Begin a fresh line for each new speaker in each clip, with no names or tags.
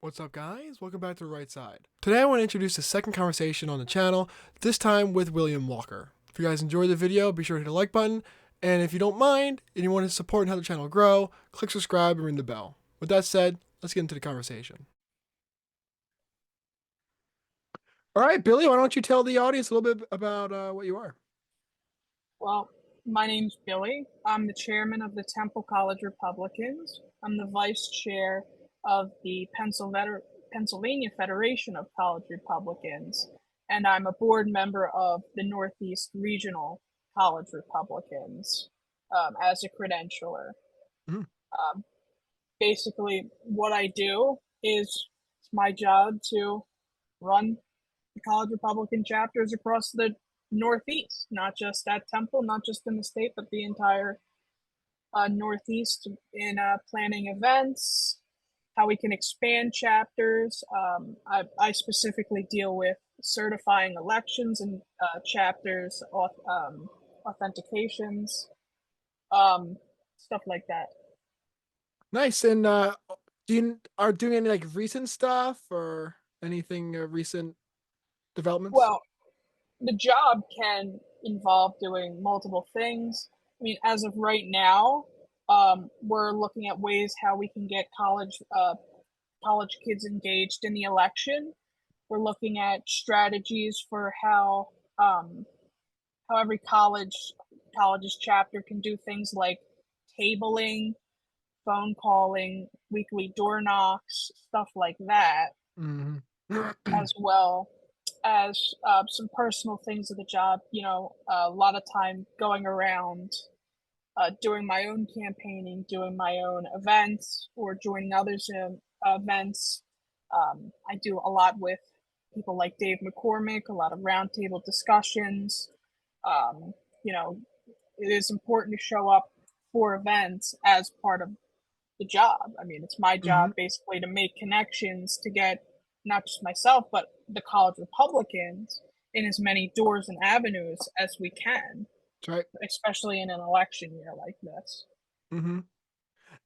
What's up, guys? Welcome back to The Right Side. Today I want to introduce the second conversation on the channel, this time with William Walker. If you guys enjoyed the video, be sure to hit the like button, and if you don't mind and you want to support and help the channel grow, click subscribe and ring the bell. With that said, let's get into the conversation. All right, Billy, why don't you tell the audience a little bit about what you are?
Well, my name's Billy. I'm the chairman of the Temple College Republicans. I'm the vice chair of the Pennsylvania Federation of College Republicans, and I'm a board member of the Northeast Regional College Republicans as a credentialer.
Mhm.
Um, Basically, what I do is it's my job to run the college Republican chapters across the Northeast, not just at Temple, not just in the state, but the entire Northeast in planning events, how we can expand chapters. I specifically deal with certifying elections and chapters, authentications, um, stuff like that.
Nice. And do you are doing any like recent stuff or anything recent developments?
Well, the job can involve doing multiple things. I mean, as of right now, we're looking at ways how we can get college kids engaged in the election. We're looking at strategies for how every college's chapter can do things like tabling, phone calling, weekly door knocks, stuff like that,
Hmm.
as well as some personal things of the job. A lot of time going around, doing my own campaigning, doing my own events, or joining others in events. I do a lot with people like Dave McCormick, a lot of roundtable discussions. Um, you know, it is important to show up for events as part of the job. I mean, it's my
Hmm.
job basically to make connections to get not just myself, but the college Republicans in as many doors and avenues as we can,
That's right.
especially in an election year like this.
Hmm.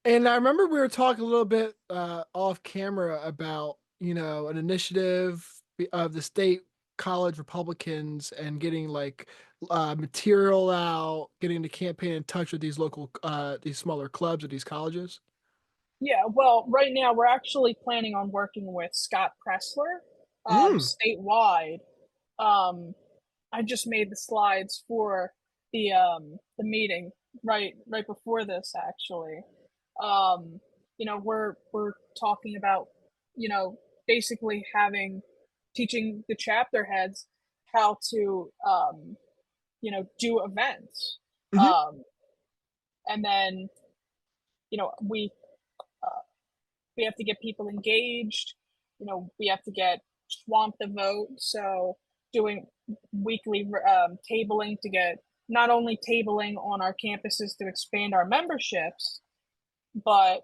And I remember we were talking a little bit off camera about, an initiative of the state college Republicans and getting like material out, getting the campaign in touch with these local, these smaller clubs at these colleges.
Yeah, well, right now we're actually planning on working with Scott Pressler
Mm.
statewide. Um, I just made the slides for the meeting right before this actually. Um, we're talking about, you know, basically having teaching the chapter heads how to do events.
Hmm.
Um, and then, you know, uh, we have to get people engaged. We have to get swamp the vote. So doing weekly tabling to get not only tabling on our campuses to expand our memberships, but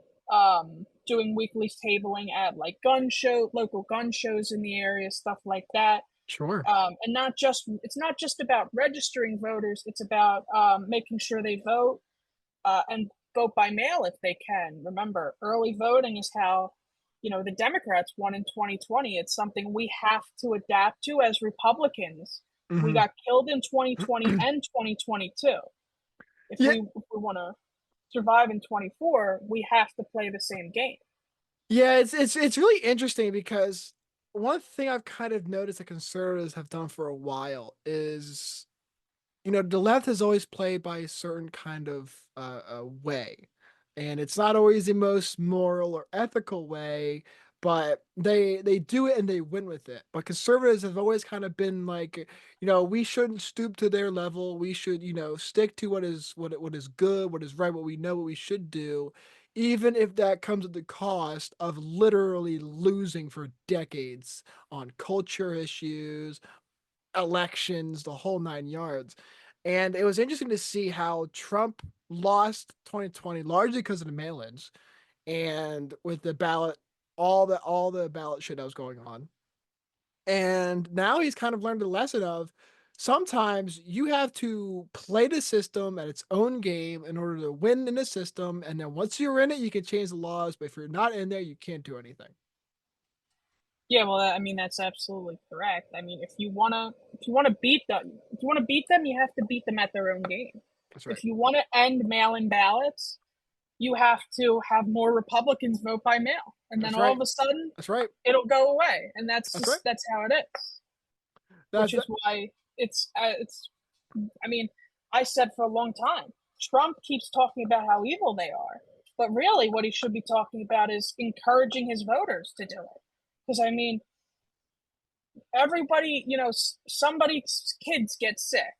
doing weekly tabling at like local gun shows in the area, stuff like that.
Sure.
And it's not just about registering voters. It's about making sure they vote and vote by mail if they can. Remember, early voting is how the Democrats won in 2020. It's something we have to adapt to as Republicans. We
Hmm.
got killed in 2020 and 2022. If
Yeah.
we want to survive in 24, we have to play the same game.
Yeah, it's really interesting because one thing I've kind of noticed that conservatives have done for a while is, the left has always played by a certain kind of way, and it's not always the most moral or ethical way, but they do it and they win with it. But conservatives have always kind of been like, we shouldn't stoop to their level. We should, stick to what is good, what is right, what we know, what we should do, even if that comes at the cost of literally losing for decades on culture issues, elections, the whole nine yards. And it was interesting to see how Trump lost 2020 largely because of the mail-ins and with the ballot, all the ballot shit that was going on. And now he's kind of learned the lesson of sometimes you have to play the system at its own game in order to win in the system. And then once you're in it, you can change the laws. But if you're not in there, you can't do anything.
Yeah, well, I mean that's absolutely correct. I mean, if you want to beat them, you have to beat them at their own game.
That's right.
If you want to end mail-in ballots, you have to have more Republicans vote by mail, and then
That's
all
right.
of a sudden
That's right.
it'll go away, and
That's right.
that's how it is. Which
That's
is
that.
why it's. I mean, I said for a long time, Trump keeps talking about how evil they are, but really, what he should be talking about is encouraging his voters to do it. Because I mean, everybody, somebody's kids get sick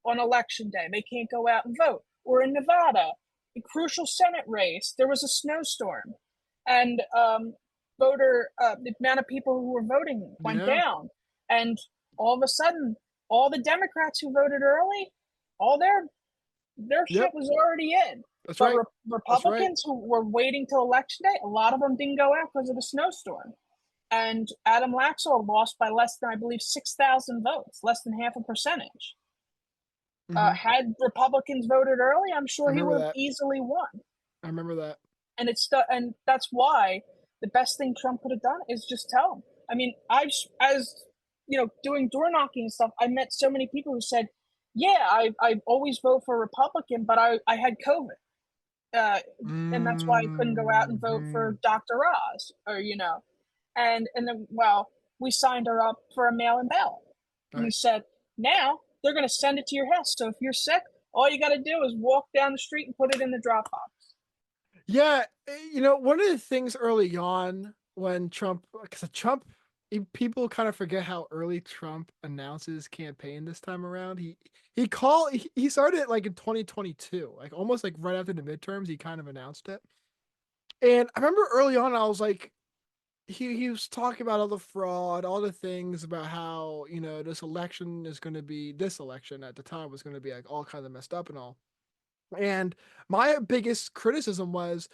on election day. They can't go out and vote. Or in Nevada, a crucial Senate race, there was a snowstorm, and the amount of people who were voting went
Yeah.
down, and all of a sudden, all the Democrats who voted early, all their shit
Yep.
was already in.
That's
But
right. That's right.
Republicans who were waiting till election day, a lot of them didn't go out because of the snowstorm. And Adam Laxalt lost by less than, I believe, 6,000 votes, less than half a percentage.
Hmm.
Had Republicans voted early, I'm
I
sure he
remember
would have
that.
easily won.
I remember that.
And that's why the best thing Trump could have done is just tell him. I mean, as doing door knocking and stuff, I met so many people who said, "Yeah, I always vote for Republican, but I had COVID, and that's why I couldn't go out and vote
Hmm.
for Dr. Oz, or and then we signed her up for a mail-in ballot, and we
Right.
said now they're going to send it to your house. So if you're sick, all you got to do is walk down the street and put it in the drop box.
Yeah, one of the things early on when because people kind of forget how early Trump announced his campaign this time around. He started it like in 2022, like almost like right after the midterms. He kind of announced it, and I remember early on, I was like, he was talking about all the fraud, all the things about how this election at the time was going to be like all kinds of messed up and all. And my biggest criticism was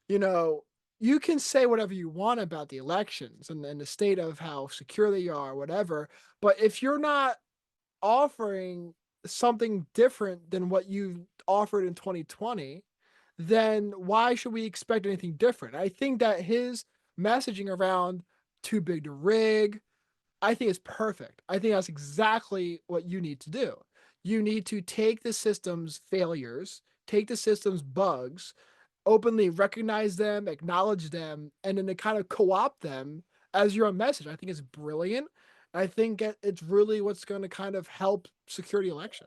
you know, you can say whatever you want about the elections and the state of how secure they are, whatever. But if you're not offering something different than what you offered in 2020, then why should we expect anything different? I think that his messaging around too big to rig, I think is perfect. I think that's exactly what you need to do. You need to take the system's failures, take the system's bugs, openly recognize them, acknowledge them, and then to kind of co-opt them as your own message. I think it's brilliant. I think it's really what's going to kind of help secure the election.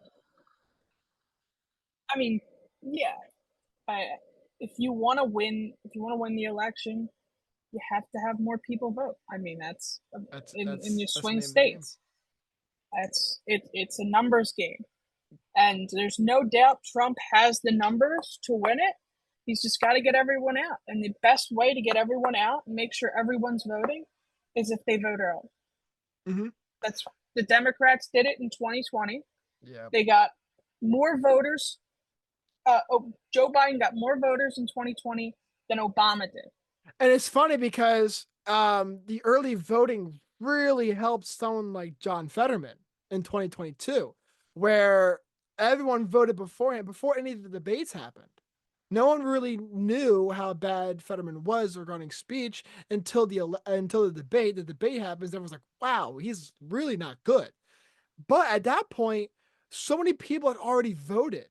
I mean, yeah, I, if you want to win the election, you have to have more people vote. I mean, that's
That's
in
that's
your
that's the
swing
name of the game.
states. That's it. It's a numbers game. And there's no doubt Trump has the numbers to win it. He's just got to get everyone out. And the best way to get everyone out and make sure everyone's voting is if they vote early.
Hmm.
That's the Democrats did it in 2020.
Yeah,
They got more voters. Joe Biden got more voters in 2020 than Obama did.
and it's funny because the early voting really helped someone like John Fetterman in 2022, where everyone voted beforehand before any of the debates happened. No one really knew how bad Fetterman was regarding speech until the debate. The debate happens. Everyone's like, "Wow, he's really not good." But at that point, so many people had already voted.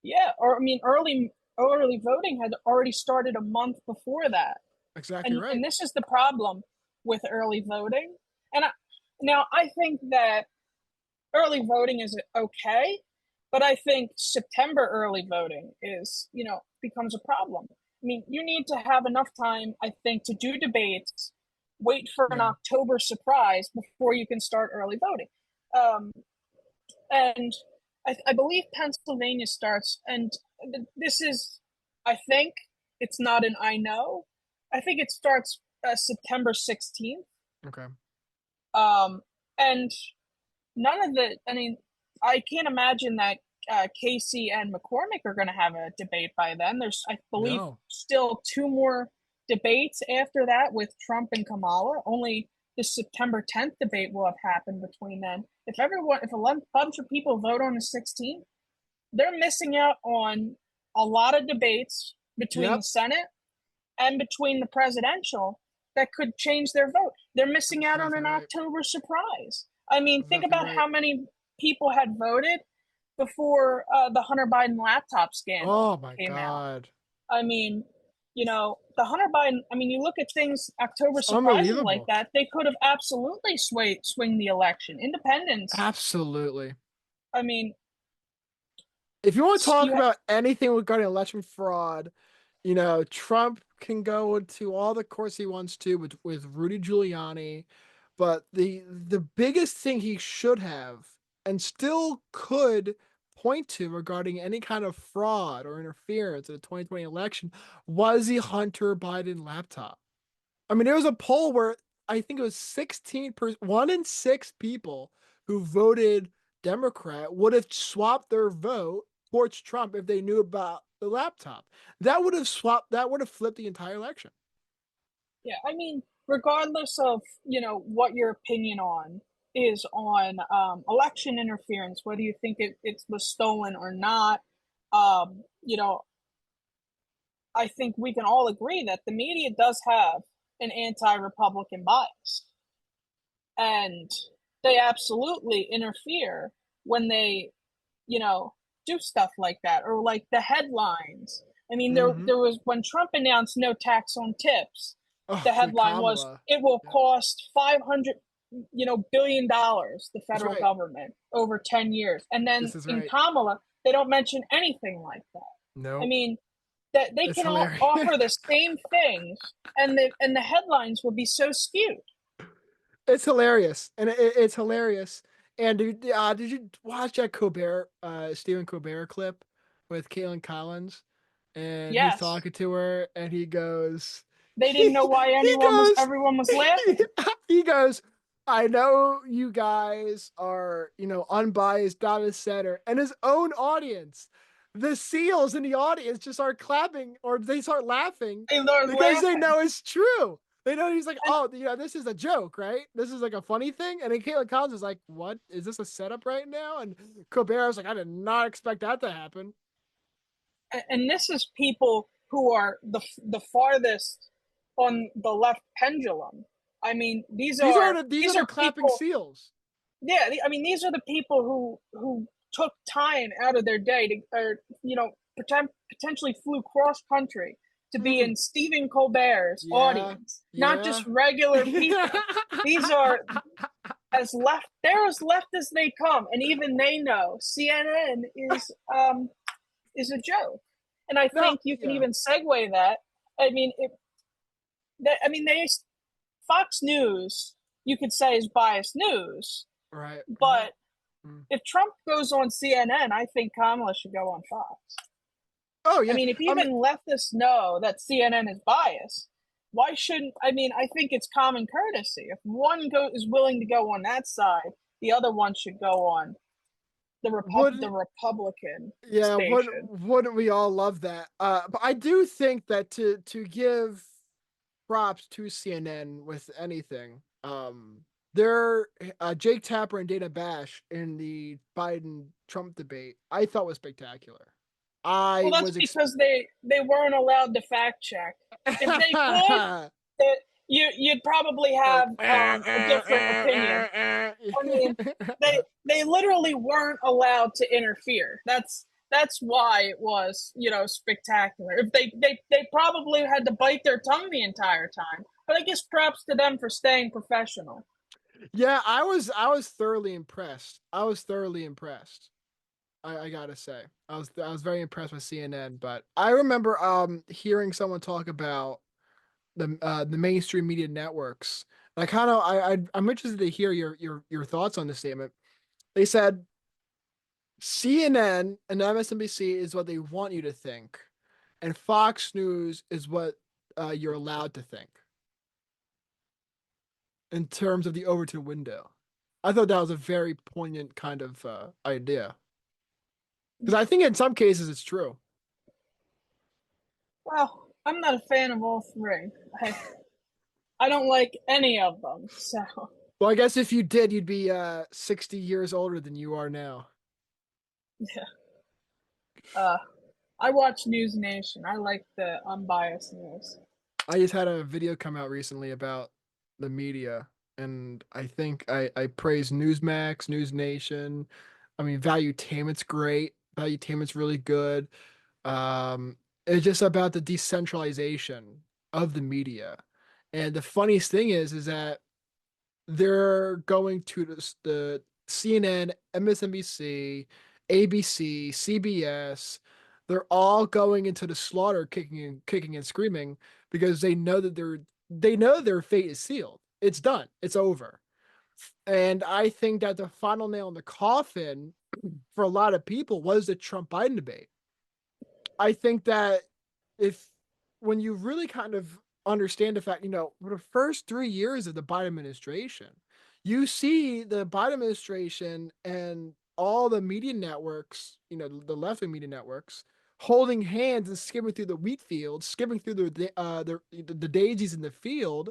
Yeah, or I mean, early voting had already started a month before that.
Exactly
And
right.
this is the problem with early voting. And now I think that early voting is okay, but I think September early voting is, becomes a problem. I mean, you need to have enough time, I think, to do debates, wait for an
Yeah.
October surprise before you can start early voting. Um, and I believe Pennsylvania starts, and this is, I think, it's not an I know. I think it starts September 16th.
Okay.
Um, and none of the, I mean, I can't imagine that Casey and McCormick are going to have a debate by then. There's, I believe,
No.
still two more debates after that with Trump and Kamala. Only the September 10th debate will have happened between then. If a bunch of people vote on the 16th, they're missing out on a lot of debates between the
Yep.
Senate and between the presidential that could change their vote. they're missing
That's
out on
exactly
an
right.
October surprise. I mean,
That's
think
exactly
about
right.
how many people had voted before the Hunter Biden laptop scandal
Oh my
came out.
God.
I mean, the Hunter Biden, I mean, you look at things, October
It's
surprises like
unbelievable.
that, they could have absolutely swing the election. Independence,
Absolutely.
I mean,
If you want to talk
you ha-
about anything regarding election fraud, Trump can go into all the courts he wants to with Rudy Giuliani, but the biggest thing he should have and still could point to regarding any kind of fraud or interference in the 2020 election was the Hunter Biden laptop. I mean, there was a poll where I think it was 16%, 1 in 6 people who voted Democrat would have swapped their vote towards Trump if they knew about the laptop. That would have flipped the entire election.
yeah, I mean, regardless of, what your opinion on is on election interference, whether you think it was stolen or not, um, you know, I think we can all agree that the media does have an anti-Republican bias, and they absolutely interfere when they, you know, do stuff like that, or like the headlines. I mean, there
Mm-hmm.
there was when Trump announced no tax on tips, the
Oh, with
headline was
Kamala.
it will
Yeah,
cost 500 billion dollars the
that's
federal
right.
government over 10 years. And then
This is
in
right.
Kamala, they don't mention anything like that. I
Nope.
mean, that they
It's
can all
hilarious.
offer the same things, and the headlines would be so skewed.
It's hilarious, and it's hilarious. And did you watch that Stephen Colbert clip with Caitlin Collins? And he's
Yes,
talking to her, and he goes,
they didn't know why
he goes,
everyone was laughing.
he goes, I know you guys are, unbiased, not a center, and his own audience, the SEALs in the audience just start clapping or they start laughing
They learned
because they
laughing.
know it's true. They know he's like,
And
oh, this is a joke, right? This is like a funny thing. And then Caitlin Collins is like, what? Is this a setup right now? And Colbert was like, I did not expect that to happen.
and this is people who are the farthest on the left pendulum. I mean,
These are
these
the
are
clapping
people.
seals.
Yeah, I mean, these are the people who took time out of their day to, or potentially flew cross country to be
Mm,
in Stephen Colbert's
yeah,
audience, not just
yeah.
regular people. These are they're as left as they come, and even they know CNN is a joke. And I
No,
think you can
yeah,
even segue that. I mean, they Fox News, you could say, is biased news,
right, right.
but
Mm.
if Trump goes on CNN, I think Kamala should go on Fox.
Oh
I
yeah,
mean, if
I mean,
even leftists know that CNN is biased, why shouldn't? I mean, I think it's common courtesy. If is willing to go on that side, the other one should go on the
wouldn't
Republican
yeah,
station.
wouldn't we all love that? But I do think that to give props to CNN with anything, their Jake Tapper and Dana Bash in the Biden Trump debate, I thought was spectacular.
Well,
I
that's
was
because they weren't allowed to fact check. If they could, that you'd probably have a different opinion. I mean, they literally weren't allowed to interfere. That's why it was spectacular. If they probably had to bite their tongue the entire time. But I guess props to them for staying professional.
Yeah, I was thoroughly impressed. I was thoroughly impressed. I gotta say, I was very impressed with CNN. But I remember hearing someone talk about the mainstream media networks. I kind of I'm interested to hear your thoughts on this statement. They said CNN and MSNBC is what they want you to think, and Fox News is what you're allowed to think in terms of the Overton window. I thought that was a very poignant kind of idea because I think in some cases it's true.
Well, I'm not a fan of all three. I don't like any of them. So
Well, I guess if you did, you'd be 60 years older than you are now.
yeah. Uh, I watch News Nation. I like the unbiased news.
I just had a video come out recently about the media. And I think I praise Newsmax, News Nation. I mean, Valuetainment's great. Valuetainment's really good. Um, it's just about the decentralization of the media. And the funniest thing is that they're going to the CNN, MSNBC, ABC, CBS. They're all going into the slaughter, kicking and screaming because they know their fate is sealed. It's done. It's over. And I think that the final nail in the coffin for a lot of people was the Trump Biden debate. I think that if when you really kind of understand the fact, for the first 3 years of the Biden administration, you see the Biden administration and all the media networks, the left wing media networks, holding hands and skimming through the wheat fields, skimming through the daisies in the field,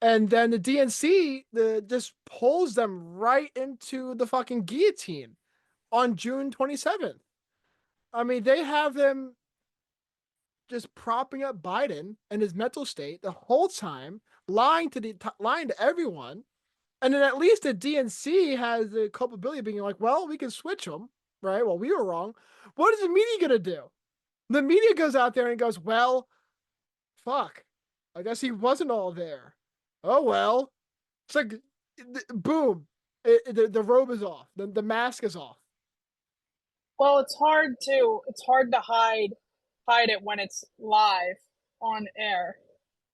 and then the DNC just pulls them right into the fucking guillotine on June 27th. I mean, they have them just propping up Biden and his mental state the whole time, lying to everyone, and then at least the DNC has the culpability of being like, well, we can switch them, right? Well, we were wrong. What is the media gonna do? The media goes out there and goes, well, fuck, I guess he wasn't all there. Oh well, it's like, boom, the robe is off, the mask is off.
Well, it's hard to hide it when it's live on air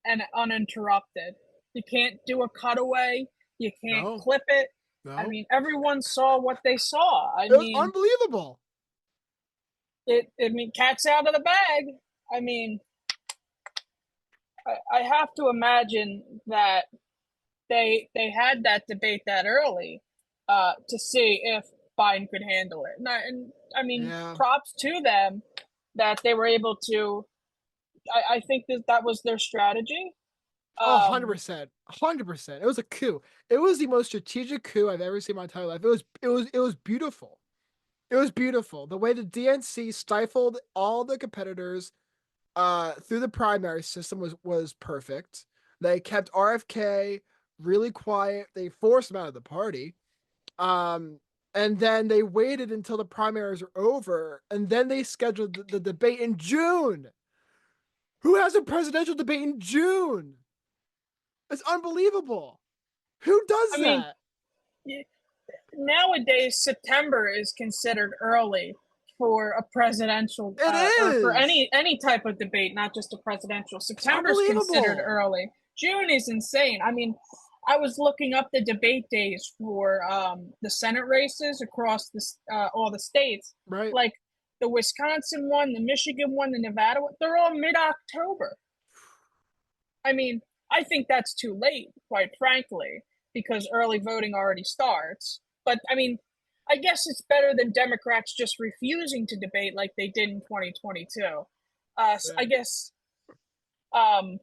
and uninterrupted. You can't do a cutaway. You can't
No,
clip it. I
no,
mean, everyone saw what they saw. I
it was
mean,
unbelievable.
cat's out of the bag. I mean, I have to imagine that they had that debate that early to see if Biden could handle it. And I mean,
Yeah.
props to them that they were able to. I think that was their strategy.
Oh,
Um,
100%. 100%. It was a coup. It was the most strategic coup I've ever seen in my entire life. It was beautiful. It was beautiful. The way the DNC stifled all the competitors through the primary system was perfect. They kept RFK really quiet. They forced him out of the party. Um and then they waited until the primaries are over and then they scheduled the debate in June. Who has a presidential debate in June? It's unbelievable. Who
I
does
mean,
that?
nowadays September is considered early for a presidential
It
or for
is.
any type of debate, not just a presidential.
It's
September is considered
unbelievable.
early. June is insane. I mean, I was looking up the debate days for the Senate races across all the states,
Right?
like the Wisconsin one, the Michigan one, the Nevada one. They're all mid October. I mean, I think that's too late, quite frankly, because early voting already starts. But I mean, I guess it's better than Democrats just refusing to debate like they did in 2022. So I
Yeah.
guess, um,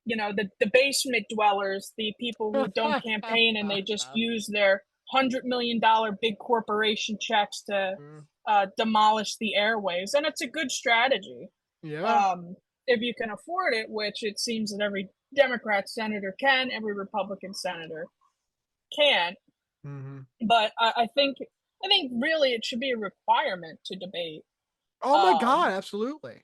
the basement dwellers, the people who don't campaign and they just use their $100 million big corporation checks to demolish the airways. And it's a good strategy
Yeah.
um, if you can afford it, which it seems that every Democrat senator can, every Republican senator can.
Hmm.
But I think really it should be a requirement to debate.
Oh my
Um,
God, absolutely.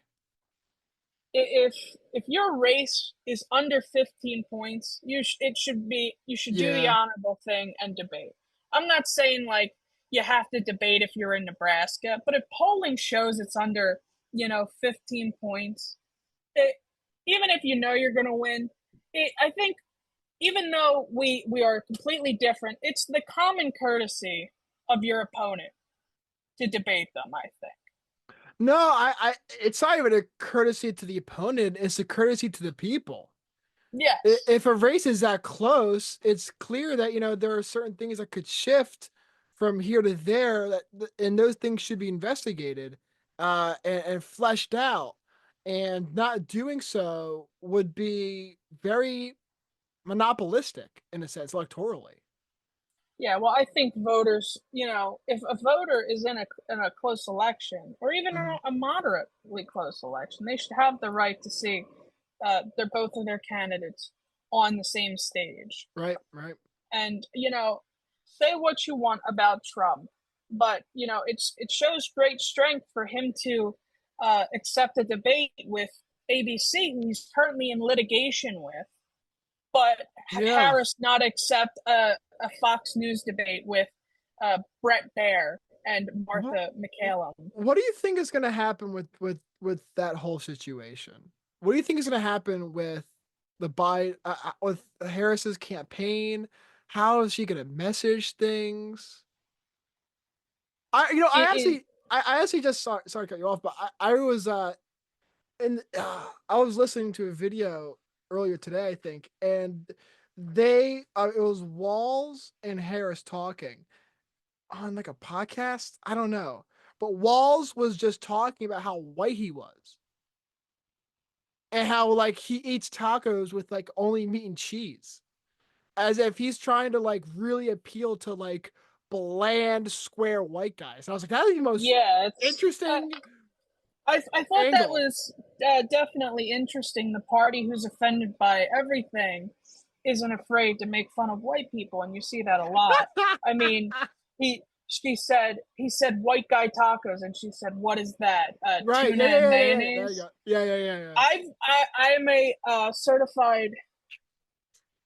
if your race is under 15 points, you should do the
Yeah.
honorable thing and debate. I'm not saying like you have to debate if you're in Nebraska, but if polling shows it's under 15 points, it, even if you know you're going to win, I think even though we are completely different, it's the common courtesy of your opponent to debate them. I think.
No, it's not even a courtesy to the opponent, it's a courtesy to the people.
Yes.
If a race is that close, it's clear that, there are certain things that could shift from here to there and those things should be investigated, and fleshed out. And not doing so would be very monopolistic in a sense, electorally.
Yeah. Well, I think voters. If a voter is in a close election or even
Mhm.
a moderately close election, they should have the right to see both of their candidates on the same stage.
Right, right.
And say what you want about Trump, but it shows great strength for him to accept a debate with ABC, who he's currently in litigation with, but
Yeah.
Harris not accept a Fox News debate with Brett Baer and
What
Martha McCallum.
what do you think is going to happen with that whole situation? What do you think is going to happen with the Biden with Harris's campaign? How is she going to message things? I
It, it,
actually I actually just sorry to cut you off, but I was I was listening to a video earlier today, I think, and they it was Walls and Harris talking on like a podcast. I don't know, but Walls was just talking about how white he was and how like he eats tacos with like only meat and cheese, as if he's trying to like really appeal to like bland square white guys. And I was like, that is the most
yeah,
interesting
I thought that
angle.
was definitely interesting. The party who's offended by everything isn't afraid to make fun of white people, and you see that a lot. I mean, he said white guy tacos, and she said, "What is that?
Right.
Tuna
Yeah, yeah,
and
yeah, yeah. There you
mayonnaise?"
go. Yeah, yeah, yeah, yeah.
I am a certified,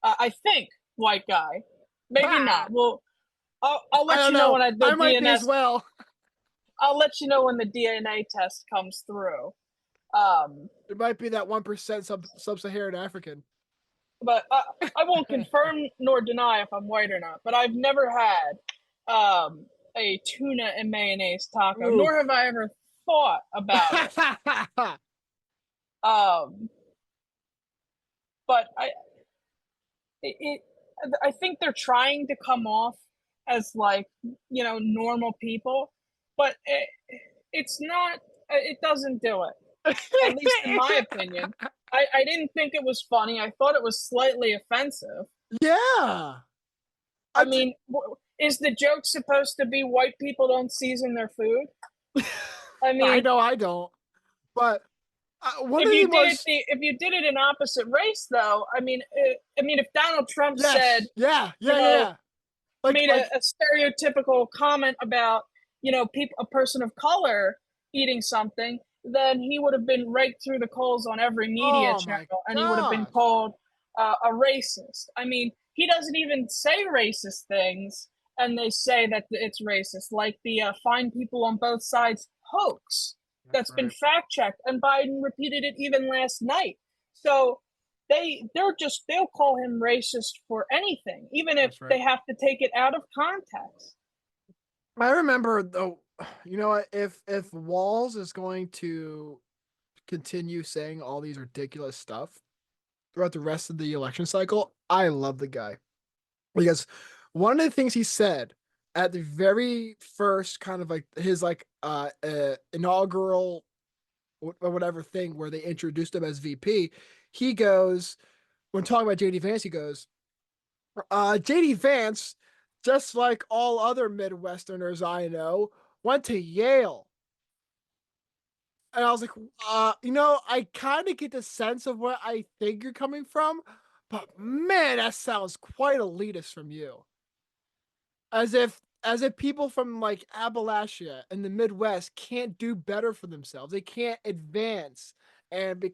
I think, white guy. Maybe
Ah,
not. Well, I'll
I
let
don't
you know
know.
when
I might be as well.
I'll let you know when the DNA test comes through. Um,
It might be that 1% sub-Saharan African.
but I won't confirm nor deny if I'm white or not. But I've never had a tuna and mayonnaise taco, nor
Oof.
have I ever thought about it. Um, but it I think they're trying to come off as like normal people, but it's not. It doesn't do it. At least in my opinion. I didn't think it was funny. I thought it was slightly offensive.
Yeah.
I
I, t-
mean, is the joke supposed to be white people don't season their food? I
I
mean,
know I don't, but one of the most
if you did it in opposite race, though, I mean, if Donald Trump said,
yes, yeah,
you
yeah, yeah,
know,
yeah.
made
Like
a stereotypical comment about a person of color eating something, then he would have been raked through the coals on every media
oh my
channel, and he would have been
gosh,
called a racist. I mean, he doesn't even say racist things, and they say that it's racist, like the "find people on both sides" hoax that's been
right?
fact checked, and Biden repeated it even last night. So they'll call him racist for anything, even if
That's right.
they have to take it out of context.
I remember though, you know what? If Walls is going to continue saying all these ridiculous stuff throughout the rest of the election cycle, I love the guy because one of the things he said at the very first kind of like his like inaugural or whatever thing where they introduced him as VP, he goes when talking about JD Vance, he goes, JD Vance, just like all other Midwesterners I know, went to Yale. And I was like, I kind of get the sense of where I think you're coming from, but man, that sounds quite elitist from you. As if people from like Appalachia and the Midwest can't do better for themselves. They can't advance and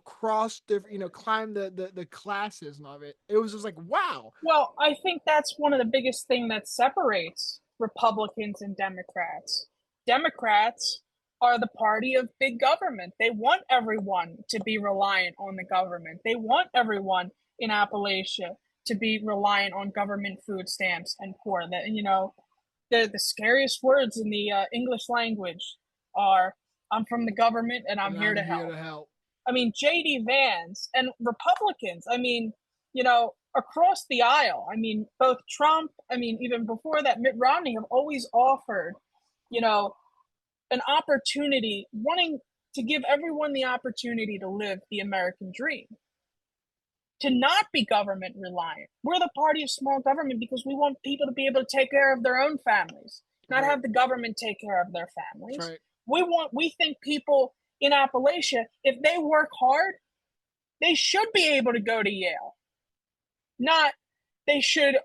cross different, climb the classes and all of it. It was just like, wow.
Well, I think that's one of the biggest thing that separates Republicans and Democrats. Democrats are the party of big government. They want everyone to be reliant on the government. They want everyone in Appalachia to be reliant on government food stamps and poor. That the scariest words in the English language are "I'm from the government and I'm
And
here
I'm
to
here
help."
to help.
I mean, JD Vance and Republicans, I mean, across the aisle, I mean, both Trump, I mean, even before that, Mitt Romney have always offered, you know, an opportunity, wanting to give everyone the opportunity to live the American dream, to not be government reliant. We're the party of small government because we want people to be able to take care of their own families, not
Right.
have the government take care of their
That's
families.
right.
We think people in Appalachia, if they work hard, they should be able to go to Yale. not they should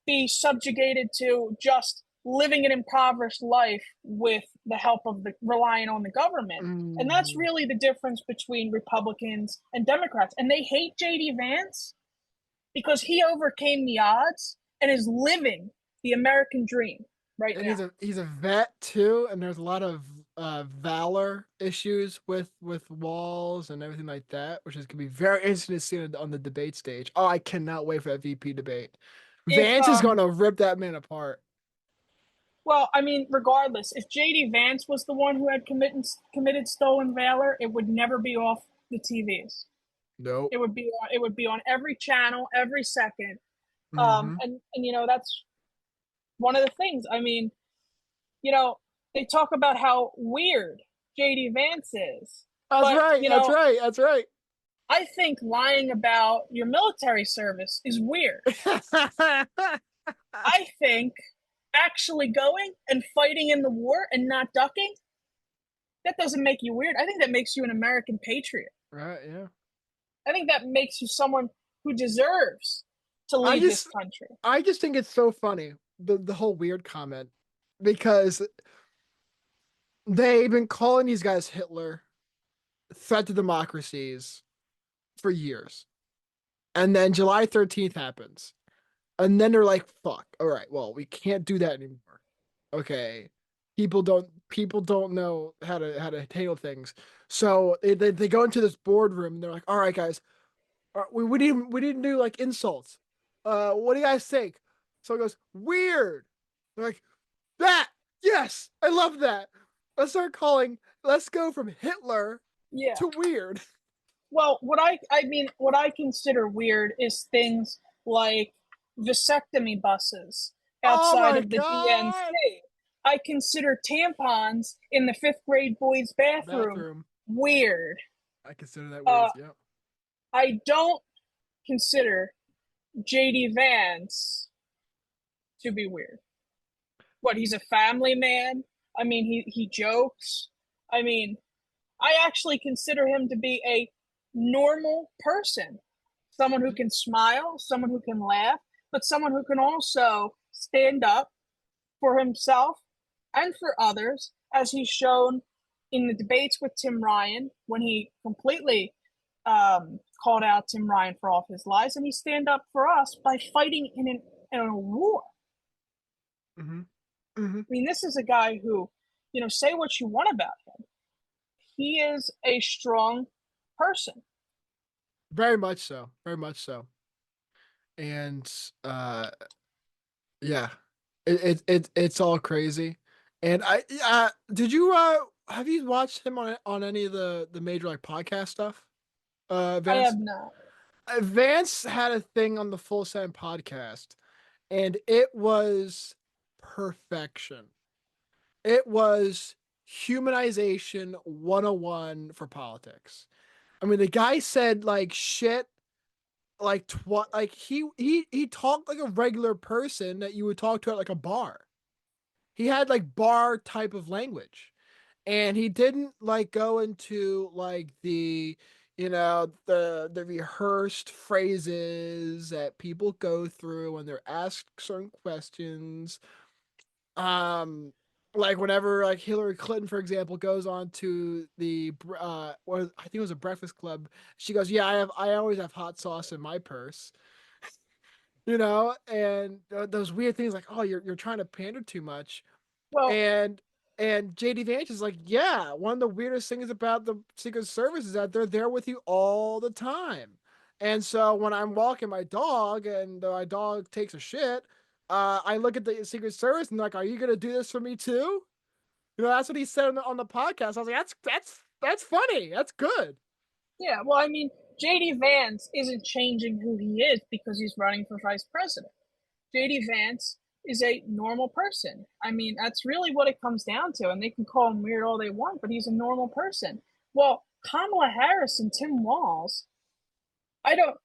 be subjugated to just living an impoverished life with the help of the relying on the government. And that's
Mhm.
really the difference between Republicans and Democrats. And they hate JD Vance because he overcame the odds and is living the American dream right
And
now.
he's a vet too, and there's a lot of valor issues with walls and everything like that, which is gonna be very interesting to see on the debate stage. Oh, I cannot wait for that VP debate.
If
Vance is gonna rip that man apart.
Well, I mean, regardless, if JD Vance was the one who had committed stolen valor, it would never be off the TVs.
Nope.
It would be on every channel every second.
Mm-hmm.
And that's one of the things. I mean, you know, they talk about how weird JD Vance is,
That's
but
right. That's right. That's right.
I think lying about your military service is weird. I think actually going and fighting in the war and not ducking, that doesn't make you weird. I think that makes you an American patriot.
Right, yeah.
I think that makes you someone who deserves to
I
lead this
just
country.
I just think it's so funny, the whole weird comment, because they've been calling these guys Hitler, threat to democracies for years. And then July 13th happens. And then they're like, fuck, all right, well, we can't do that anymore. Okay. People don't know how to handle things. So they go into this boardroom and they're like, all right, guys, we didn't do like insults. What do you guys think? So it goes, weird. They're like, that, yes, I love that. Let's go from Hitler
Yeah.
to weird.
Well, what I consider weird is things like vasectomy buses
Oh
outside
my
of the
God.
DNC. I consider tampons in the fifth grade boys' bathroom
Bathroom.
weird.
I consider that weird
Uh,
as yep.
I don't consider JD Vance to be weird. What, he's a family man? I mean, he jokes. I mean, I actually consider him to be a normal person, someone who can smile, someone who can laugh, but someone who can also stand up for himself and for others, as he's shown in the debates with Tim Ryan when he completely called out Tim Ryan for all of his lies, and he stand up for us by fighting in a war.
Mm-hmm. Mm-hmm.
I mean, this is a guy who, say what you want about him. He is a strong person.
Very much so. Very much so. And uh yeah. It's all crazy. And I did you have you watched him on any of the major like podcast stuff?
I have
Vance?
not.
Vance had a thing on the Full Send podcast, and it was perfection. It was humanization 101 for politics. I mean, the guy said like shit like he talked like a regular person that you would talk to at like a bar. He had like bar type of language. And he didn't like go into like the rehearsed phrases that people go through when they're asked certain questions. Like whenever like Hillary Clinton, for example, goes on to or I think it was a Breakfast Club, she goes, "Yeah, I always have hot sauce in my purse." And those weird things like, "Oh, you're trying to pander too much."
Well,
And JD Vance is like, yeah, one of the weirdest things about the Secret Service is that they're there with you all the time. And so when I'm walking my dog and my dog takes a shit, I look at the Secret Service and like, are you gonna do this for me too? That's what he said on the podcast. I was like, that's funny. That's good.
yeah. Well, I mean, JD Vance isn't changing who he is because he's running for vice president. JD Vance is a normal person. I mean, that's really what it comes down to. And they can call him weird all they want, but he's a normal person. Well, Kamala Harris and Tim Walz, I don't,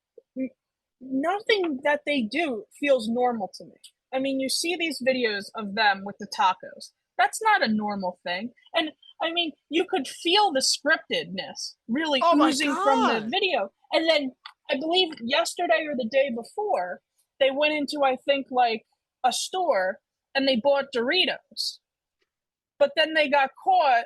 nothing that they do feels normal to me. I mean, you see these videos of them with the tacos. That's not a normal thing. And I mean, you could feel the scriptedness really
Oh my
oozing from the
God.
video. And then I believe yesterday or the day before, they went into, I think, like a store and they bought Doritos. But then they got caught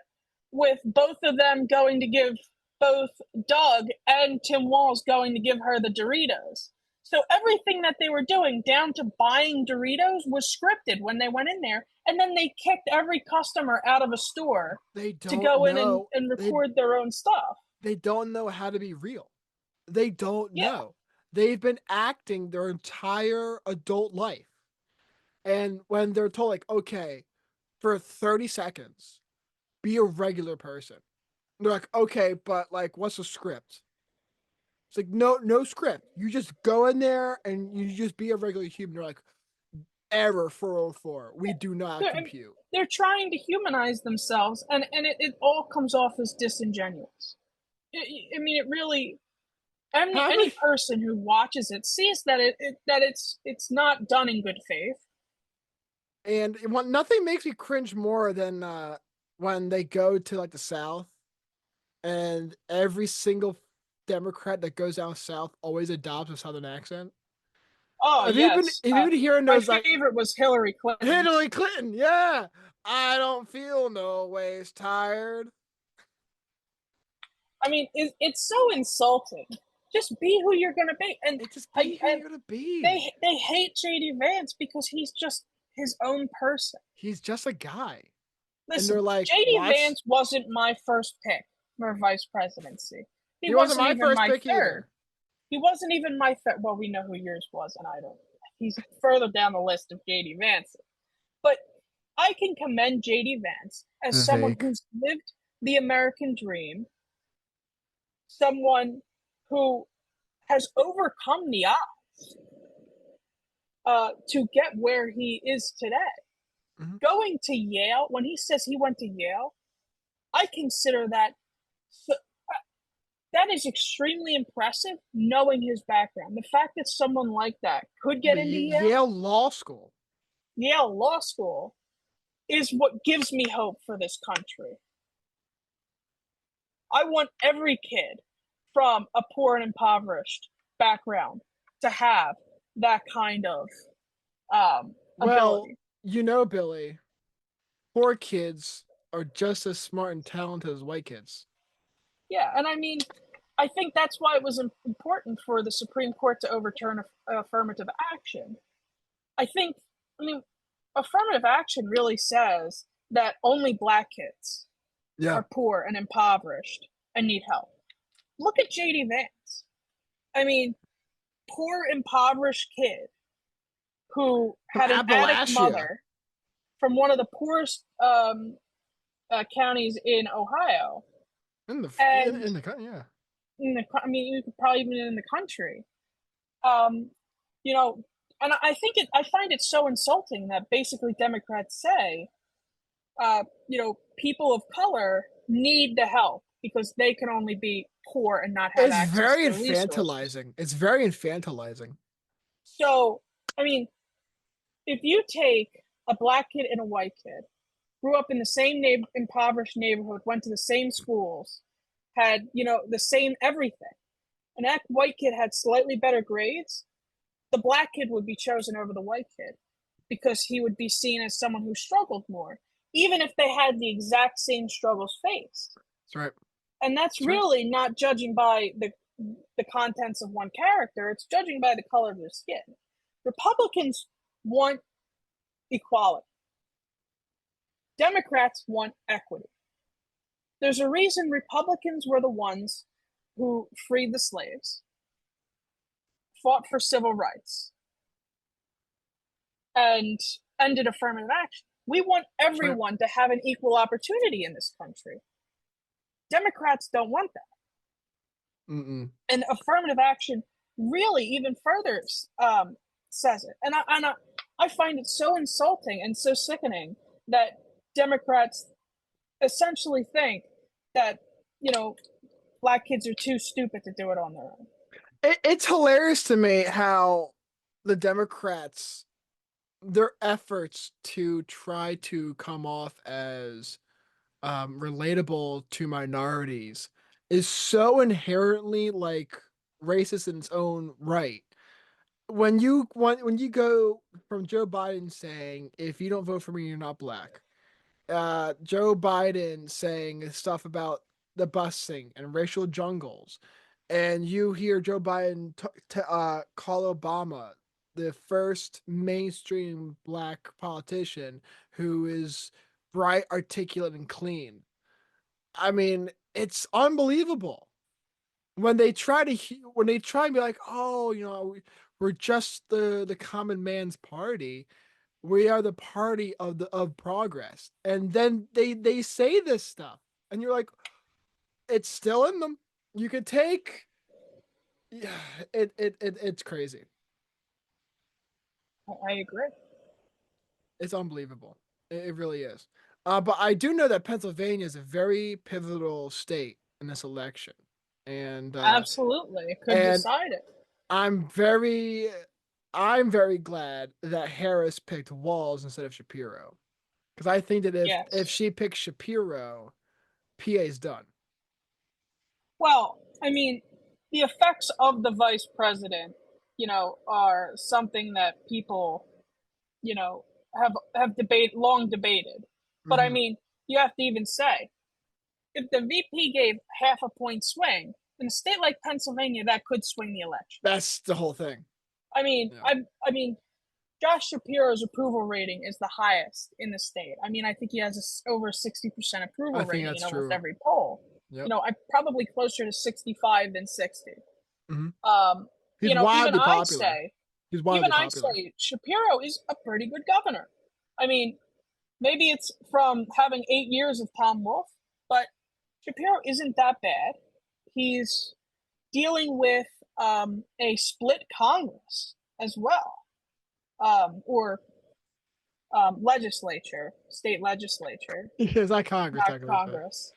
with both of them going to give both Doug and Tim Walz going to give her the Doritos. So everything that they were doing, down to buying Doritos, was scripted when they went in there. And then they kicked every customer out of a store
They
to
don't
go in
know.
and
They
record their own stuff.
they don't know how to be real. They don't
Yeah.
know. They've been acting their entire adult life. And when they're told, like, okay, for 30 seconds, be a regular person. They're like, okay, but like, what's the script? It's like, no script. You just go in there and you just be a regular human. They're like, error 404. We do not
They're,
compute.
they're trying to humanize themselves, and it all comes off as disingenuous. I mean, it really,
How
any
many
person who watches it sees that it's not done in good faith.
and nothing makes me cringe more than when they go to like the South and every single Democrat that goes down south always adopts a Southern accent.
Oh yes,
Have you been hearing
my
those like
favorite was Hillary Clinton.
Hillary Clinton? Yeah, I don't feel no ways tired.
I mean, it's so insulting. Just be who you're gonna be, and
It just be who
and
you're gonna be.
they hate JD Vance because he's just his own person.
He's just a guy, and they're
Listen,
like,
JD
watch.
Vance wasn't my first pick for vice presidency. He
He wasn't
wasn't
my
even
first
my
pick
third.
either.
He wasn't even my third. Well, we know who yours was, and I don't. He's further down the list of JD Vance. But I can commend JD Vance as someone
Vivek.
who's lived the American dream, someone who has overcome the odds to get where he is today.
Mhm.
Going to Yale, when he says he went to Yale, I consider that so, that is extremely impressive, knowing his background. The fact that someone like that could get
The
into Yale,
Yale Law School.
Yale Law School, is what gives me hope for this country. I want every kid from a poor and impoverished background to have that kind of
Well,
ability.
Billy, poor kids are just as smart and talented as white kids.
Yeah, and I mean, I think that's why it was important for the Supreme Court to overturn affirmative action. I think, I mean, affirmative action really says that only black kids
Yeah.
are poor and impoverished and need help. Look at JD Vance. I mean, poor, impoverished kid who
From
had an addict
Appalachia.
mother from one of the poorest counties in Ohio, and
Yeah.
I mean, you could probably even in the country. Um, you know, and I think I find it so insulting that basically Democrats say, people of color need the help because they can only be poor and not have
It's
access
very
to resources.
infantilizing. It's very infantilizing.
So, I mean, if you take a black kid and a white kid, grew up in the same impoverished neighborhood, went to the same schools, had, the same everything, and that white kid had slightly better grades, the black kid would be chosen over the white kid because he would be seen as someone who struggled more, even if they had the exact same struggles faced.
That's right.
And that's
That's right.
really not judging by the contents of one character, it's judging by the color of their skin. Republicans want equality. Democrats want equity. There's a reason Republicans were the ones who freed the slaves, fought for civil rights, and ended affirmative action. We want
That's right.
everyone to have an equal opportunity in this country. Democrats don't want that.
Mm-mm.
And affirmative action really even further says it. I find it so insulting and so sickening that Democrats essentially think that, black kids are too stupid to do it on their own.
It's hilarious to me how the Democrats, their efforts to try to come off as relatable to minorities is so inherently like racist in its own right. When you go from Joe Biden saying, "If you don't vote for me, you're not black," Joe Biden saying stuff about the busing and racial jungles, and you hear Joe Biden call Obama the first mainstream black politician who is bright, articulate, and clean. I mean, it's unbelievable when they try to when they try and be like, oh, we're just the common man's party. We are the party of progress, and then they say this stuff, and you're like, it's still in them. You could take, yeah, it's crazy.
I agree.
It's unbelievable. It really is. But I do know that Pennsylvania is a very pivotal state in this election, and
Absolutely. It could
and
decide it.
I'm very I'm very glad that Harris picked Walz instead of Shapiro. Because I think that if
Yes.
she picks Shapiro, PA's done.
Well, I mean, the effects of the vice president, are something that people, have long debated. But I
Hmm.
mean, you have to even say, if the VP gave half a point swing in a state like Pennsylvania, that could swing the election.
That's the whole thing.
I mean,
Yeah.
I mean, Josh Shapiro's approval rating is the highest in the state. I mean, I think he has over 60%
I
approval
think
rating
that's
in almost
true.
every poll.
Yep.
I probably closer to 65 than 60.
Hmm.
Um,
He's
even
wildly
I'd
popular.
say,
He's wildly popular.
Shapiro is a pretty good governor. I mean, maybe it's from having 8 years of Tom Wolf, but Shapiro isn't that bad. He's dealing with a split Congress as well, or legislature, state legislature,
Is that Congress
not
technically? But
Congress,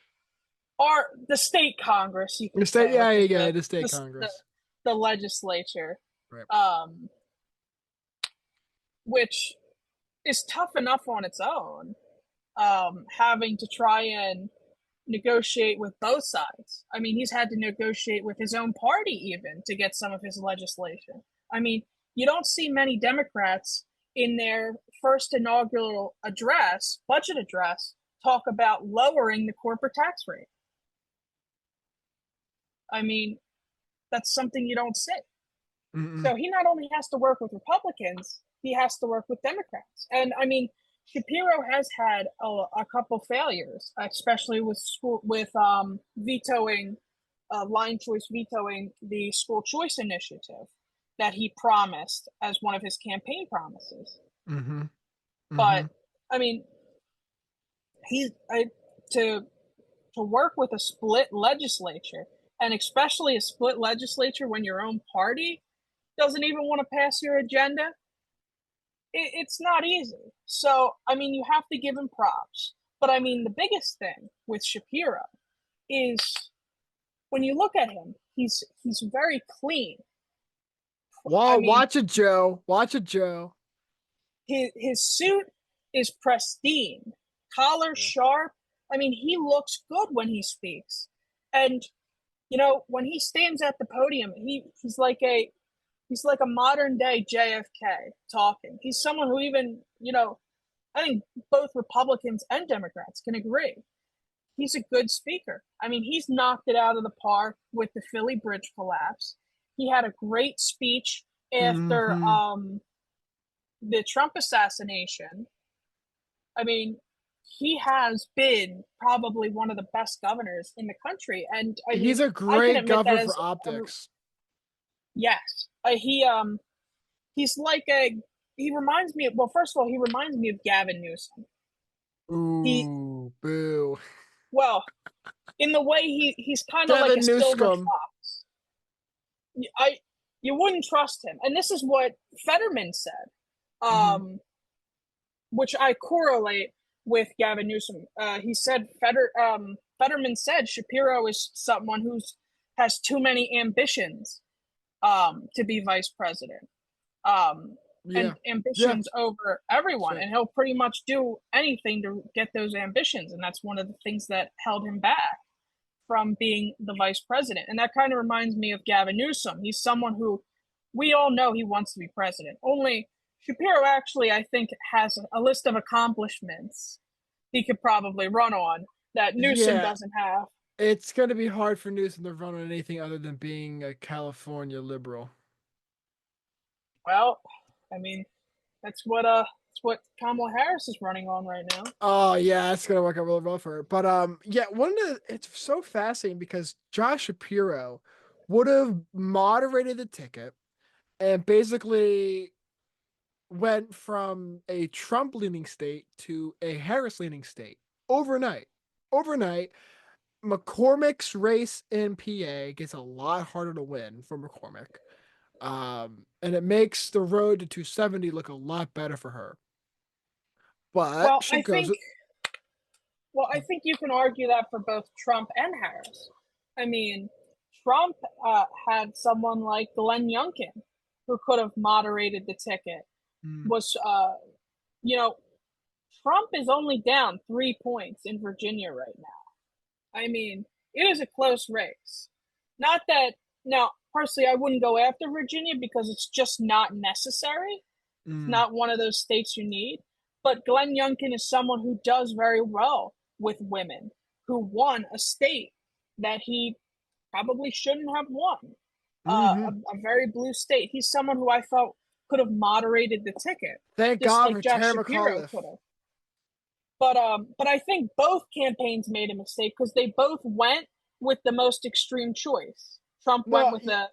or the state Congress, you
the
could
state,
say,
yeah,
which
yeah,
is
yeah, the state
the,
Congress.
the legislature,
Right.
um, which is tough enough on its own, having to try and negotiate with both sides. I mean, he's had to negotiate with his own party even to get some of his legislation. I mean, you don't see many Democrats in their first inaugural address, budget address, talk about lowering the corporate tax rate. I mean, that's something you don't see.
Mm-mm.
So he not only has to work with Republicans, he has to work with Democrats. And I mean, Shapiro has had a couple failures, especially with vetoing, line choice vetoing the school choice initiative that he promised as one of his campaign promises.
Mm-hmm. Mm-hmm.
But I mean, he I, to to work with a split legislature, and especially a split legislature when your own party doesn't even want to pass your agenda, it's not easy. So, I mean, you have to give him props. But I mean, the biggest thing with Shapiro is when you look at him, he's very clean. I
Well,
mean,
watch it, Joe. Watch it, Joe.
his suit is pristine, collar
Yeah.
sharp. I mean, he looks good when he speaks. And when he stands at the podium, he's like a modern day JFK talking. He's someone who even, I think both Republicans and Democrats can agree. He's a good speaker. I mean, he's knocked it out of the park with the Philly Bridge collapse. He had a great speech after
Mm-hmm.
the Trump assassination. I mean, he has been probably one of the best governors in the country, and I mean,
He's a
I can
great
admit that
governor
as
for optics.
yes, he's like a he reminds me of, well, first of all, he reminds me of Gavin Newsom. He
Ooh, boo.
well, in the way he's kind of like a
Devin
silver
Newscomb.
fox. I You wouldn't trust him, and this is what Fetterman said,
Mm-hmm.
um, which I correlate with Gavin Newsom. He said Fetterman said Shapiro is someone who's has too many ambitions to be vice president. And
Yeah. Yeah.
ambitions over everyone,
Sure.
and he'll pretty much do anything to get those ambitions, and that's one of the things that held him back from being the vice president. And that kind of reminds me of Gavin Newsom. He's someone who we all know he wants to be president. Only Shapiro actually, I think, has a list of accomplishments he could probably run on that Newsom
Yeah,
doesn't have.
it's going to be hard for Newsom to run on anything other than being a California liberal.
Well, I mean, that's what Kamala Harris is running on right now.
Oh yeah, it's gonna work out really well for her. But yeah, it's so fascinating because Josh Shapiro would have moderated the ticket and basically went from a Trump leaning state to a Harris leaning state overnight. Overnight, McCormick's race in PA gets a lot harder to win for McCormick. And it makes the road to 270 look a lot better for her. But
Well,
she
I
goes,
think well, I think you can argue that for both Trump and Harris. I mean, Trump had someone like Glenn Youngkin who could have moderated the ticket.
hmm,
Was you know, Trump is only down 3 points in Virginia right now. I mean, it is a close race. Not that now, personally, I wouldn't go after Virginia because it's just not necessary. It's
hmm,
not one of those states you need. But Glenn Youngkin is someone who does very well with women, who won a state that he probably shouldn't have won.
hmm.
A very blue state. He's someone who I felt could have moderated the ticket,
Thank
just
God
like
for
Josh
Terry
Shapiro
McAuliffe.
could have. But I think both campaigns made a mistake because they both went with the most extreme choice. Trump went
No,
with a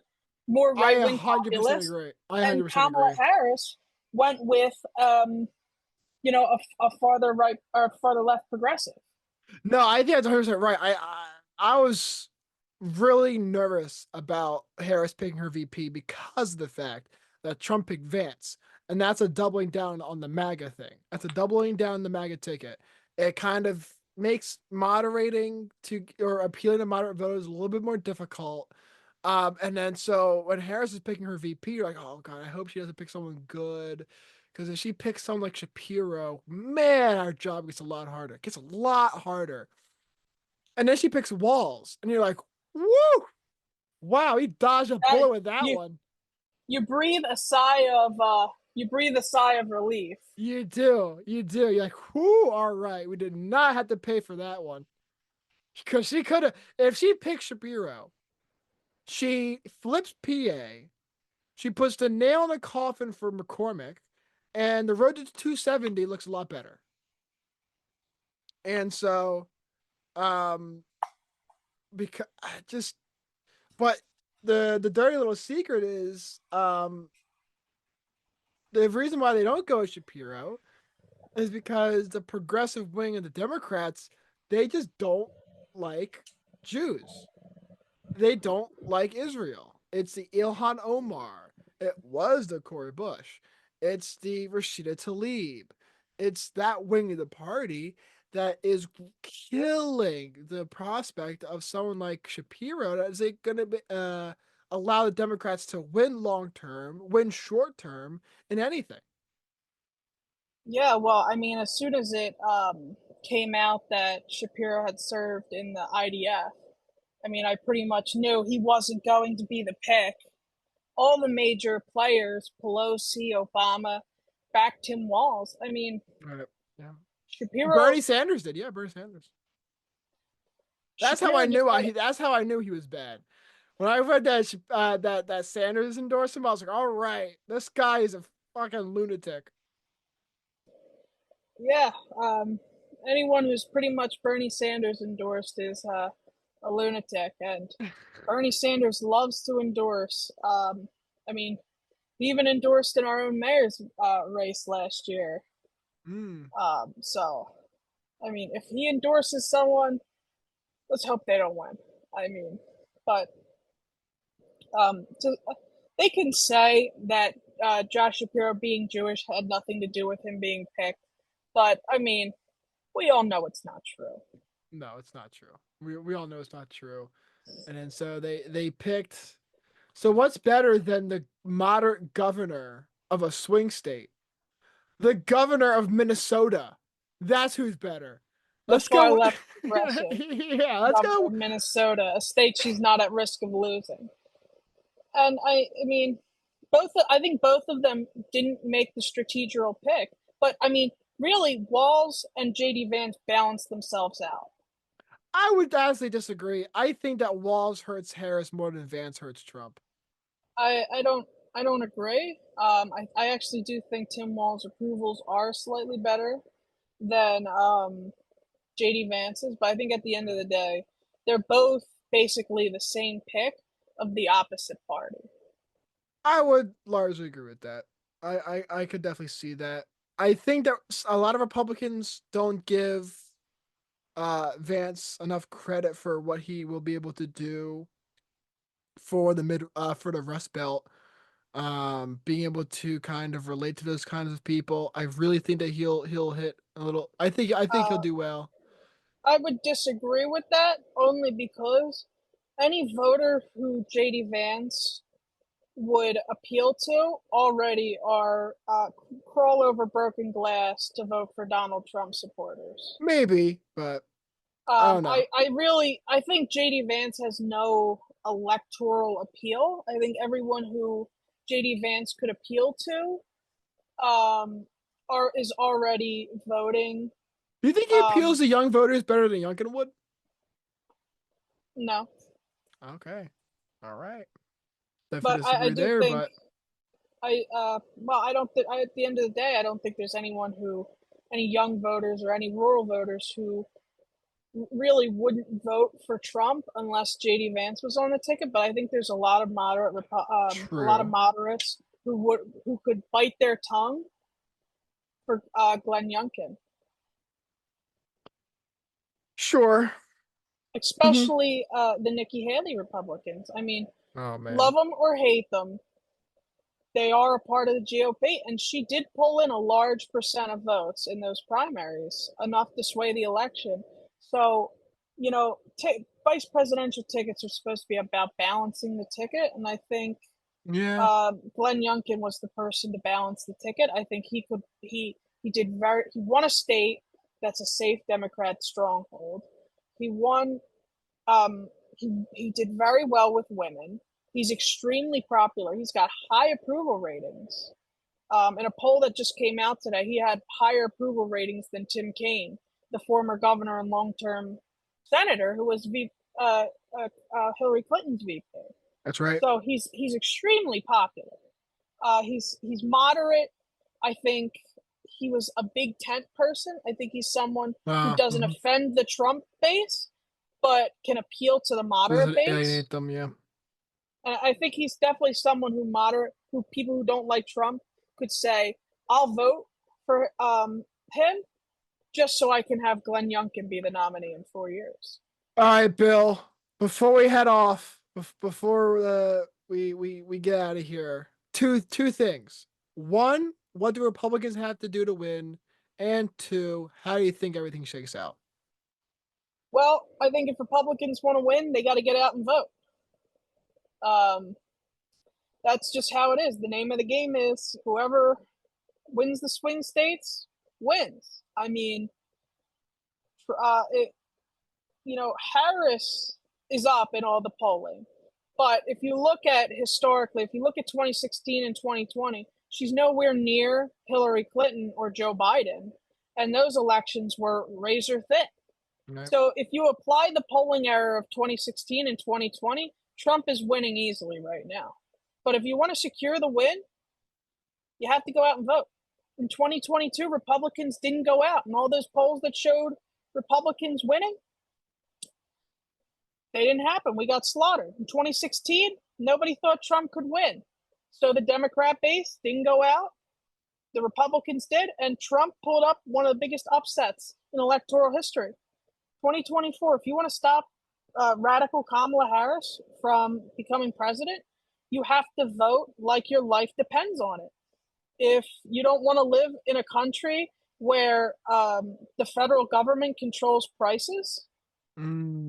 more
I
right wing
100%
populist,
agree. I
and
100%
Kamala
agree.
Harris went with a farther right or farther left progressive.
No, I think that's 100% right. I was really nervous about Harris picking her VP because of the fact that Trump picked Vance. And that's a doubling down on the MAGA thing. That's a doubling down the MAGA ticket. It kind of makes moderating to or appealing to moderate voters a little bit more difficult. And then so when Harris is picking her VP, you're like, oh God, I hope she doesn't pick someone good. Because if she picks someone like Shapiro, man, our job gets a lot harder. It gets a lot harder. And then she picks Walls, and you're like, woo! Wow, he dodged a
That
bullet with that
you
one.
you breathe a sigh of relief.
You do. You do. You're like, whoo, all right. We did not have to pay for that one. Because she could have, if she picks Shapiro, she flips PA, she puts the nail in the coffin for McCormick, and the road to 270 looks a lot better. And so, um, because just, but the dirty little secret is, the reason why they don't go with Shapiro is because the progressive wing of the Democrats, they just don't like Jews. They don't like Israel. It's the Ilhan Omar. It was the Cori Bush. It's the Rashida Tlaib. It's that wing of the party that is killing the prospect of someone like Shapiro that is going to allow the Democrats to win long term, win short term in anything.
Yeah, well, I mean, as soon as it came out that Shapiro had served in the IDF, I mean, I pretty much knew he wasn't going to be the pick. All the major players, Pelosi, Obama, backed Tim Walz. I mean,
Right. Yeah.
Shapiro
Bernie Sanders did. Yeah, Bernie Sanders. That's how I
Shapiro just
knew
had
that's how I knew he was bad. When I read that Sanders endorsement, I was like, all right, this guy is a fucking lunatic.
yeah. Anyone who's pretty much Bernie Sanders endorsed is a lunatic, and Bernie Sanders loves to endorse. I mean, he even endorsed in our own mayor's race last year.
Mm.
So I mean, if he endorses someone, let's hope they don't win. I mean, but they can say that Josh Shapiro being Jewish had nothing to do with him being picked, but I mean, we all know it's not true.
No, it's not true. We all know it's not true. And then so they picked. So what's better than the moderate governor of a swing state? The governor of Minnesota. That's who's better. let's
far
go.
left progressive
Yeah, let's
governor
go.
of Minnesota, a state she's not at risk of losing. And I mean, I think both of them didn't make the strategical pick, but I mean, really, Walz and JD Vance balanced themselves out.
I would vastly disagree. I think that Walls hurts Harris more than Vance hurts Trump.
I don't agree. I actually do think Tim Walz approvals are slightly better than JD Vance's, but I think at the end of the day, they're both basically the same pick of the opposite party.
I would largely agree with that. I could definitely see that. I think that a lot of Republicans don't give Vance enough credit for what he will be able to do for for the Rust Belt. Being able to kind of relate to those kinds of people. I really think that he'll hit a little. I think he'll
Uh,
do well.
I would disagree with that only because any voter who JD Vance would appeal to already are crawl over broken glass to vote for Donald Trump supporters.
Maybe, but I don't know.
I think JD Vance has no electoral appeal. I think everyone who JD Vance could appeal to is already voting.
Do you think he appeals
Um,
to young voters better than Youngkin would?
no,
Okay, all right. Definitely
but I
disagree
do
there,
think
but
I don't think at the end of the day, I don't think there's anyone who, any young voters or any rural voters who really wouldn't vote for Trump unless JD Vance was on the ticket. But I think there's a lot of a lot of
true.
moderates who could bite their tongue for Glenn Youngkin,
Sure. Hmm.
especially the Nikki Haley Republicans. I mean,
Oh
love
man.
them or hate them, they are a part of the GOP, and she did pull in a large percent of votes in those primaries, enough to sway the election. So, you know, vice presidential tickets are supposed to be about balancing the ticket, and I think
Yeah.
Glenn Youngkin was the person to balance the ticket. I think he won a state that's a safe Democrat stronghold. He won he did very well with women. He's extremely popular. He's got high approval ratings. In a poll that just came out today, he had higher approval ratings than Tim Kaine, the former governor and long-term senator who was Hillary Clinton's VP.
That's right.
So he's extremely popular. He's moderate. I think he was a big tent person. I think he's someone who doesn't
Mhm.
offend the Trump base, but can appeal to the moderate
Doesn't
base.
alienate them, yeah.
And I think he's definitely someone who people who don't like Trump could say, "I'll vote for him just so I can have Glenn Youngkin be the nominee in 4 years."
All right, Bill. Before we head off, before we get out of here, two things. One, what do Republicans have to do to win? And two, how do you think everything shakes out?
Well, I think if Republicans want to win, they got to get out and vote. Um, that's just how it is. The name of the game is whoever wins the swing states wins. I mean, it, Harris is up in all the polling. But if you look at historically, if you look at 2016 and 2020, she's nowhere near Hillary Clinton or Joe Biden. And those elections were razor thin.
Right.
So if you apply the polling error of 2016 and 2020, Trump is winning easily right now. But if you want to secure the win, you have to go out and vote. In 2022, Republicans didn't go out, and all those polls that showed Republicans winning, they didn't happen. We got slaughtered. In 2016, nobody thought Trump could win. So the Democrat base didn't go out. The Republicans did, and Trump pulled up one of the biggest upsets in electoral history. 2024, if you want to stop radical Kamala Harris from becoming president, you have to vote like your life depends on it. If you don't want to live in a country where the federal government controls prices,
Hmm.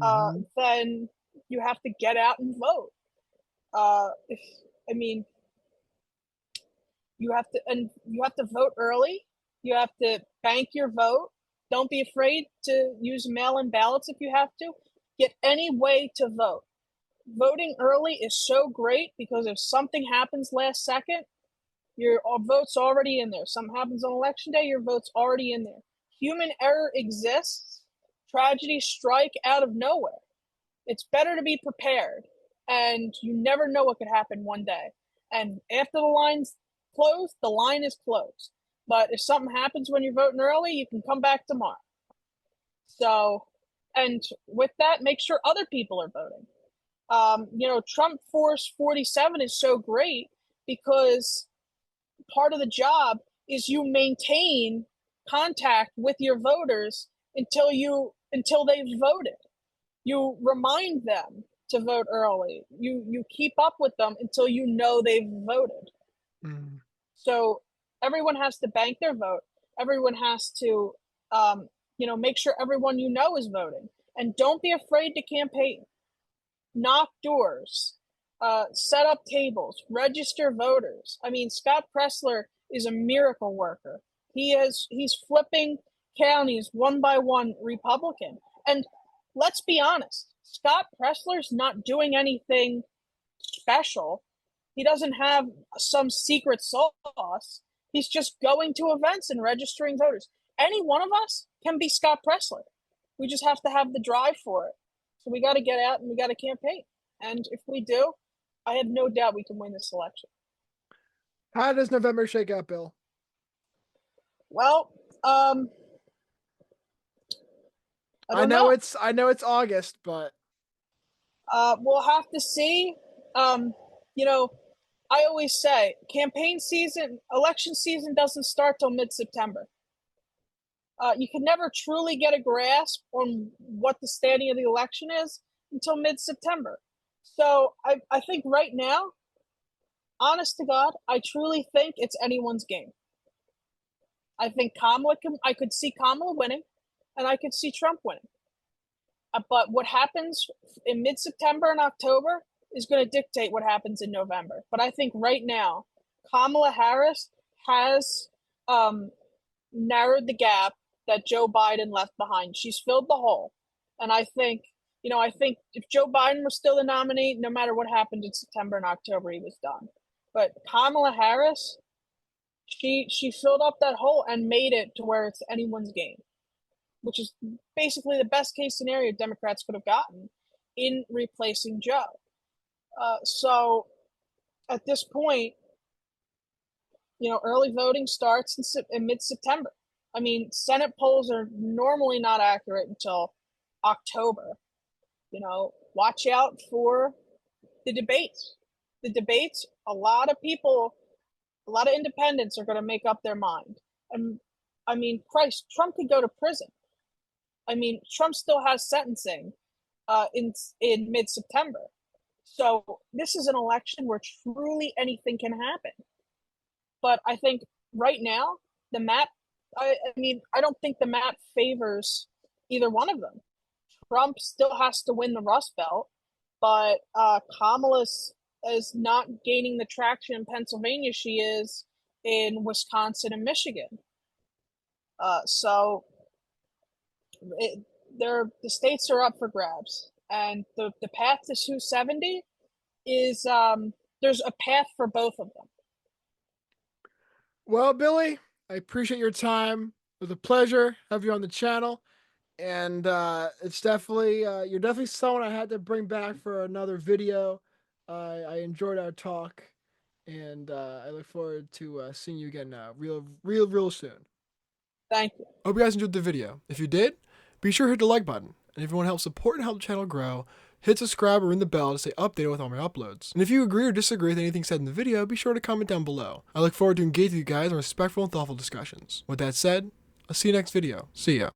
then you have to get out and vote. If I mean, you have to vote early. You have to bank your vote. Don't be afraid to use mail-in ballots if you have to. Get any way to vote. Voting early is so great because if something happens last second, your vote's already in there. Something happens on election day, your vote's already in there. Human error exists. Tragedies strike out of nowhere. It's better to be prepared, and you never know what could happen one day. And after the line's closed, the line is closed. But if something happens when you're voting early, you can come back tomorrow. So, and with that, make sure other people are voting. Trump Force 47 is so great because part of the job is you maintain contact with your voters until they've voted. You remind them to vote early. You keep up with them until you know they've voted.
Mm.
So everyone has to bank their vote. Everyone has to, make sure everyone you know is voting. And don't be afraid to campaign. Knock doors, set up tables, register voters. I mean, Scott Presler is a miracle worker. He's flipping counties one by one Republican. And let's be honest, Scott Presler's not doing anything special. He doesn't have some secret sauce. He's just going to events and registering voters. Any one of us can be Scott Presler. We just have to have the drive for it. So we got to get out and we got to campaign. And if we do, I have no doubt we can win this election.
How does November shake out, Bill?
Well,
I know it's August, but
we'll have to see. I always say election season doesn't start till mid-September. You can never truly get a grasp on what the standing of the election is until mid-September. So I think right now, honest to God, I truly think it's anyone's game. I think I could see Kamala winning, and I could see Trump winning. But what happens in mid-September and October is going to dictate what happens in November. But I think right now, Kamala Harris has narrowed the gap that Joe Biden left behind. She's filled the hole. And I think if Joe Biden was still the nominee, no matter what happened in September and October, he was done. But Kamala Harris, she filled up that hole and made it to where it's anyone's game, which is basically the best case scenario Democrats could have gotten in replacing Joe. So at this point, early voting starts in mid-September. I mean, Senate polls are normally not accurate until October. Watch out for the debates. The debates, a lot of independents are going to make up their mind. And I mean, Christ, Trump could go to prison. I mean, Trump still has sentencing in mid-September. So this is an election where truly anything can happen. But I think right now, the map, I don't think the map favors either one of them. Trump still has to win the Rust Belt, but Kamala is not gaining the traction in Pennsylvania she is in Wisconsin and Michigan. So the states are up for grabs. And the path to 270 is there's a path for both of them.
Well, Billy, I appreciate your time. It was a pleasure to have you on the channel. And it's definitely you're definitely someone I had to bring back for another video. I enjoyed our talk, and I look forward to seeing you again real soon.
Thank you.
Hope you guys enjoyed the video. If you did, be sure to hit the like button. And if you want to help support and help the channel grow, hit subscribe or ring the bell to stay updated with all my uploads. And if you agree or disagree with anything said in the video, be sure to comment down below. I look forward to engaging with you guys in respectful and thoughtful discussions. With that said, I'll see you next video. See ya.